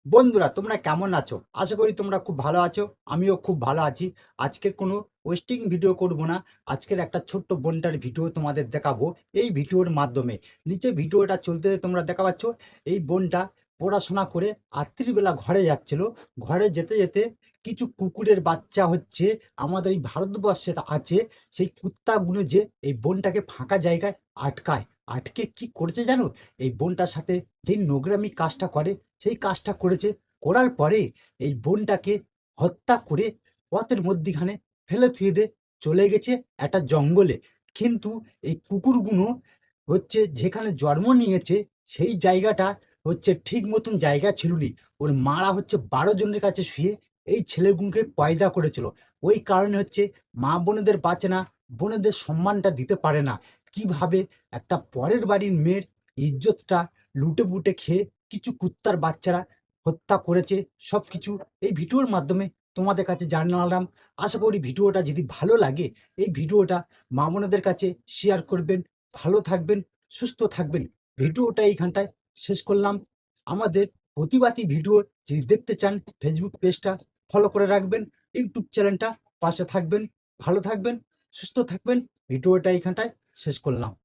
বন্ধুরা তোমরা কেমন আছো? আশা করি তোমরা খুব ভালো আছো। আমিও খুব ভালো আছি। আজকের কোনো ওয়েস্টিং ভিডিও করব না। আজকের একটা ছোট্ট বোনটার ভিডিও তোমাদের দেখাবো এই ভিডিওর মাধ্যমে। নিচে ভিডিওটা চলতে তোমরা দেখা পাচ্ছ এই বোনটা পড়াশোনা করে রাত্রিবেলা ঘরে যাচ্ছিল। ঘরে যেতে যেতে কিছু কুকুরের বাচ্চা হচ্ছে আমাদের এই ভারতবর্ষের আছে, সেই কুত্তাগুলো যে এই বোনটাকে ফাঁকা জায়গায় আটকায়। আটকে কি করেছে জানো? এই বোনটার সাথে যেই নোংরামি কাজটা করে সেই কাজটা করেছে। করার পরে এই বোনটাকে হত্যা করে পথের মধ্যিখানে ফেলে থুয়ে দিয়ে চলে গেছে একটা জঙ্গলে। কিন্তু এই কুকুরগুলো হচ্ছে যেখানে জন্ম নিয়েছে সেই জায়গাটা হচ্ছে ঠিক মতন জায়গা ছিল নি। ওর মারা হচ্ছে 12 জনের কাছে শুয়ে এই ছেলেগুলোকে পয়দা করেছিল। ওই কারণে হচ্ছে মা বোনেদের বাঁচে না, বোনেদের সম্মানটা দিতে পারে না। কিভাবে একটা পরের বাড়ির মেয়ের ইজ্জতটা লুটে পুটে খেয়ে কিছু কুত্তার বাচ্চারা হত্যা করেছে, সবকিছু এই ভিডিওর মাধ্যমে তোমাদের কাছে জানালাম। আশা করি ভিডিওটা যদি ভালো লাগে এই ভিডিওটা মা বোনেদের কাছে শেয়ার করবেন। ভালো থাকবেন, সুস্থ থাকবেন। ভিডিওটা এইখানটায় শেষ করলাম। আমাদের প্রতিবাদী ভিডিও যদি দেখতে চান ফেসবুক পেজটা ফলো করে রাখবেন, ইউটিউব চ্যানেলটা পাশে থাকবেন। ভালো থাকবেন, সুস্থ থাকবেন। ভিডিওটা এইখানটায় শেষ করলাম।